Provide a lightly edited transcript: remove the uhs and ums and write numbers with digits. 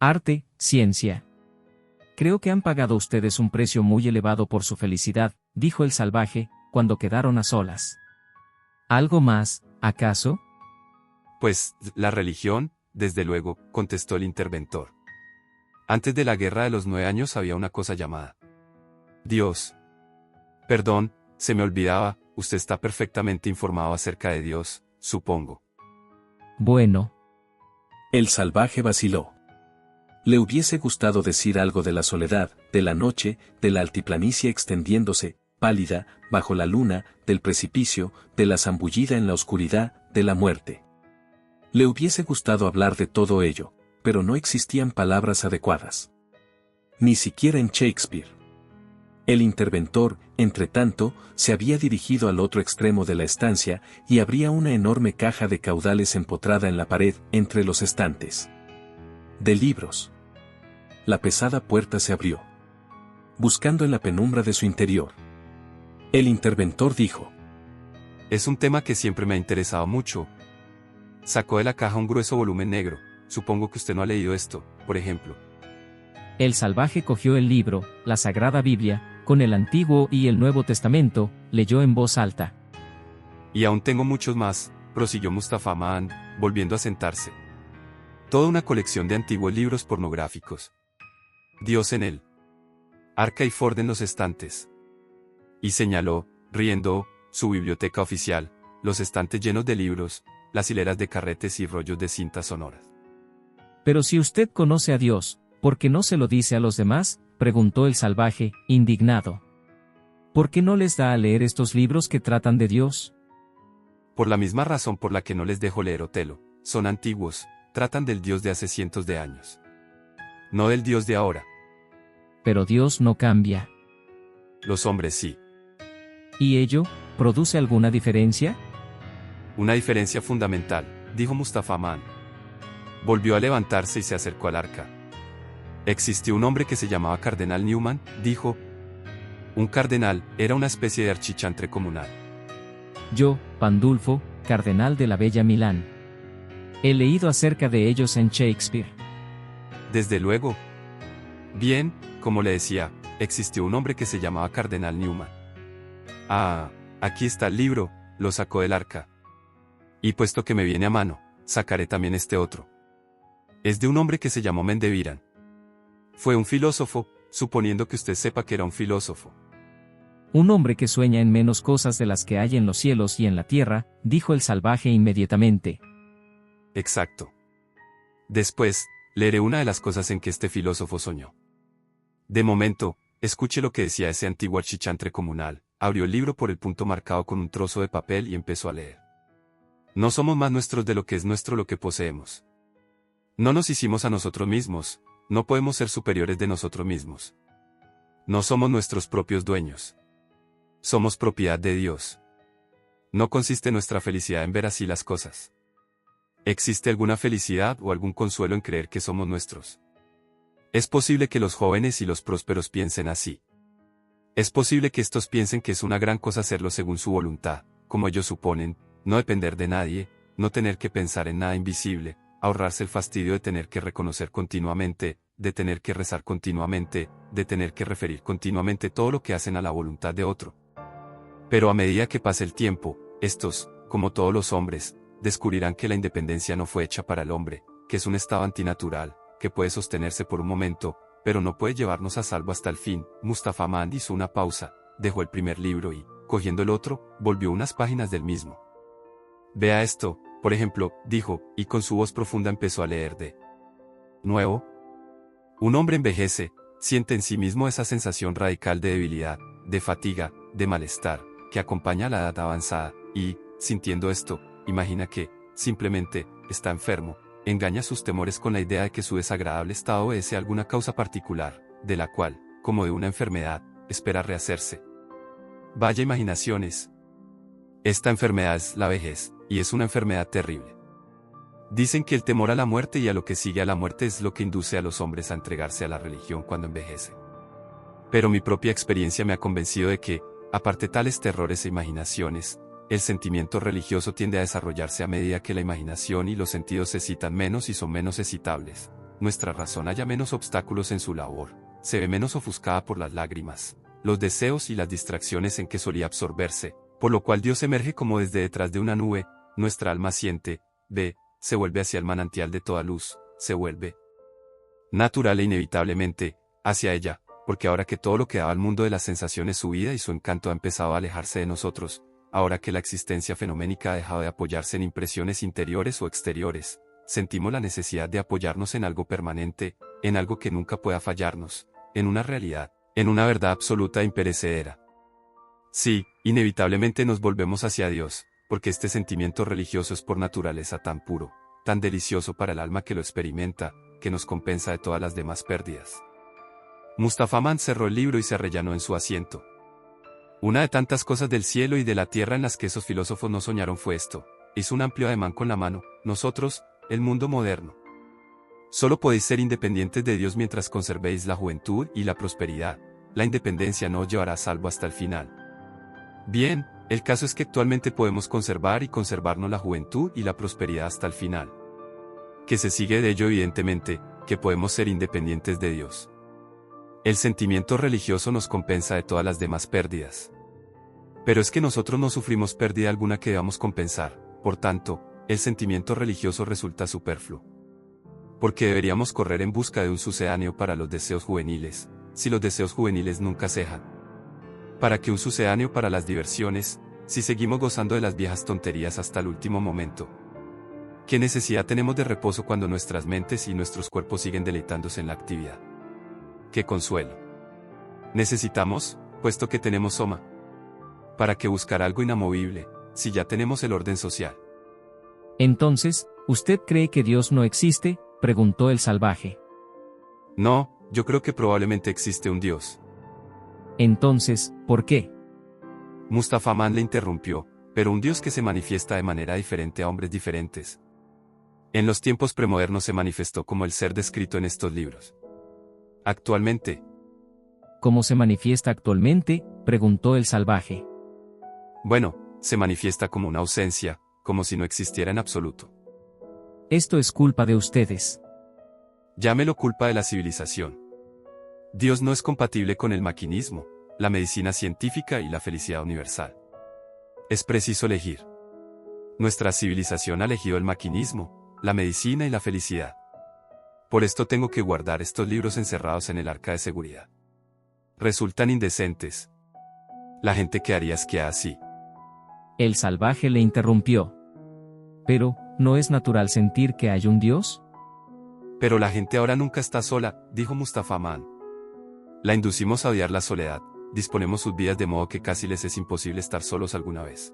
Arte, ciencia. Creo que han pagado ustedes un precio muy elevado por su felicidad, dijo el salvaje, cuando quedaron a solas. ¿Algo más, acaso? Pues, la religión, desde luego, contestó el interventor. Antes de la Guerra de los 9 años había una cosa llamada Dios. Perdón, se me olvidaba, usted está perfectamente informado acerca de Dios, supongo. Bueno. El salvaje vaciló. Le hubiese gustado decir algo de la soledad, de la noche, de la altiplanicie extendiéndose, pálida, bajo la luna, del precipicio, de la zambullida en la oscuridad, de la muerte. Le hubiese gustado hablar de todo ello, pero no existían palabras adecuadas. Ni siquiera en Shakespeare. El interventor, entretanto, se había dirigido al otro extremo de la estancia y abría una enorme caja de caudales empotrada en la pared, entre los estantes de libros. La pesada puerta se abrió, buscando en la penumbra de su interior. El interventor dijo: Es un tema que siempre me ha interesado mucho. Sacó de la caja un grueso volumen negro. Supongo que usted no ha leído esto, por ejemplo. El salvaje cogió el libro, la Sagrada Biblia, con el Antiguo y el Nuevo Testamento, leyó en voz alta. Y aún tengo muchos más, prosiguió Mustafa Aman, volviendo a sentarse. Toda una colección de antiguos libros pornográficos. Dios en él. Arca y Ford en los estantes. Y señaló, riendo, su biblioteca oficial, los estantes llenos de libros, las hileras de carretes y rollos de cintas sonoras. Pero si usted conoce a Dios, ¿por qué no se lo dice a los demás?, preguntó el salvaje, indignado. ¿Por qué no les da a leer estos libros que tratan de Dios? Por la misma razón por la que no les dejo leer Otelo, son antiguos, tratan del Dios de hace cientos de años. No del Dios de ahora. Pero Dios no cambia. Los hombres sí. ¿Y ello, produce alguna diferencia? Una diferencia fundamental, dijo Mustafa Aman. Volvió a levantarse y se acercó al arca. Existió un hombre que se llamaba Cardenal Newman, dijo. Un cardenal era una especie de archichantre comunal. Yo, Pandulfo, cardenal de la bella Milán. He leído acerca de ellos en Shakespeare. Desde luego. Bien, como le decía, existió un hombre que se llamaba Cardenal Newman. Ah, aquí está el libro, lo sacó del arca. Y puesto que me viene a mano, sacaré también este otro. Es de un hombre que se llamó Mendeviran. Fue un filósofo, suponiendo que usted sepa que era un filósofo. Un hombre que sueña en menos cosas de las que hay en los cielos y en la tierra, dijo el salvaje inmediatamente. Exacto. Después, leeré una de las cosas en que este filósofo soñó. De momento, escuche lo que decía ese antiguo archichantre comunal. Abrió el libro por el punto marcado con un trozo de papel y empezó a leer. No somos más nuestros de lo que es nuestro lo que poseemos. No nos hicimos a nosotros mismos, no podemos ser superiores de nosotros mismos. No somos nuestros propios dueños. Somos propiedad de Dios. No consiste nuestra felicidad en ver así las cosas. ¿Existe alguna felicidad o algún consuelo en creer que somos nuestros? Es posible que los jóvenes y los prósperos piensen así. Es posible que estos piensen que es una gran cosa hacerlo según su voluntad, como ellos suponen, no depender de nadie, no tener que pensar en nada invisible, ahorrarse el fastidio de tener que reconocer continuamente, de tener que rezar continuamente, de tener que referir continuamente todo lo que hacen a la voluntad de otro. Pero a medida que pase el tiempo, estos, como todos los hombres, descubrirán que la independencia no fue hecha para el hombre, que es un estado antinatural, que puede sostenerse por un momento, pero no puede llevarnos a salvo hasta el fin. Mustafa Aman hizo una pausa, dejó el primer libro y, cogiendo el otro, volvió unas páginas del mismo. Vea esto, por ejemplo, dijo, y con su voz profunda empezó a leer de nuevo. Un hombre envejece, siente en sí mismo esa sensación radical de debilidad, de fatiga, de malestar, que acompaña a la edad avanzada, y, sintiendo esto, imagina que, simplemente, está enfermo. Engaña sus temores con la idea de que su desagradable estado obedece a alguna causa particular, de la cual, como de una enfermedad, espera rehacerse. Vaya imaginaciones. Esta enfermedad es la vejez, y es una enfermedad terrible. Dicen que el temor a la muerte y a lo que sigue a la muerte es lo que induce a los hombres a entregarse a la religión cuando envejecen. Pero mi propia experiencia me ha convencido de que, aparte tales terrores e imaginaciones, el sentimiento religioso tiende a desarrollarse a medida que la imaginación y los sentidos se excitan menos y son menos excitables. nuestra razón haya menos obstáculos en su labor, se ve menos ofuscada por las lágrimas, los deseos y las distracciones en que solía absorberse, por lo cual Dios emerge como desde detrás de una nube, nuestra alma siente, ve, se vuelve hacia el manantial de toda luz, se vuelve natural e inevitablemente, hacia ella, porque ahora que todo lo que daba al mundo de las sensaciones su vida y su encanto ha empezado a alejarse de nosotros, ahora que la existencia fenoménica ha dejado de apoyarse en impresiones interiores o exteriores, sentimos la necesidad de apoyarnos en algo permanente, en algo que nunca pueda fallarnos, en una realidad, en una verdad absoluta e imperecedera. Sí, inevitablemente nos volvemos hacia Dios, porque este sentimiento religioso es por naturaleza tan puro, tan delicioso para el alma que lo experimenta, que nos compensa de todas las demás pérdidas. Mustafa Mann cerró el libro y se arrellanó en su asiento. Una de tantas cosas del cielo y de la tierra en las que esos filósofos no soñaron fue esto. Hizo un amplio ademán con la mano. Nosotros, el mundo moderno. Solo podéis ser independientes de Dios mientras conservéis la juventud y la prosperidad. La independencia no os llevará a salvo hasta el final. Bien, el caso es que actualmente podemos conservar y conservarnos la juventud y la prosperidad hasta el final. Que se sigue de ello evidentemente, que podemos ser independientes de Dios. El sentimiento religioso nos compensa de todas las demás pérdidas. Pero es que nosotros no sufrimos pérdida alguna que debamos compensar, por tanto, el sentimiento religioso resulta superfluo. Porque deberíamos correr en busca de un sucedáneo para los deseos juveniles, si los deseos juveniles nunca cejan. ¿Para qué un sucedáneo para las diversiones, si seguimos gozando de las viejas tonterías hasta el último momento? ¿Qué necesidad tenemos de reposo cuando nuestras mentes y nuestros cuerpos siguen deleitándose en la actividad? ¡Qué consuelo! Necesitamos, puesto que tenemos soma. ¿Para qué buscar algo inamovible, si ya tenemos el orden social? Entonces, ¿usted cree que Dios no existe?, preguntó el salvaje. No, yo creo que probablemente existe un Dios. Entonces, ¿por qué? Mustafa Mann le interrumpió, pero un Dios que se manifiesta de manera diferente a hombres diferentes. En los tiempos premodernos se manifestó como el ser descrito en estos libros. Actualmente. ¿Cómo se manifiesta actualmente?, preguntó el salvaje. Bueno, se manifiesta como una ausencia, como si no existiera en absoluto. Esto es culpa de ustedes. Llámelo culpa de la civilización. Dios no es compatible con el maquinismo, la medicina científica y la felicidad universal. Es preciso elegir. Nuestra civilización ha elegido el maquinismo, la medicina y la felicidad. Por esto tengo que guardar estos libros encerrados en el arca de seguridad. Resultan indecentes. La gente quedaría asqueada así. El salvaje le interrumpió. Pero, ¿no es natural sentir que hay un Dios? Pero la gente ahora nunca está sola, dijo Mustafa Mann. La inducimos a odiar la soledad, disponemos sus vidas de modo que casi les es imposible estar solos alguna vez.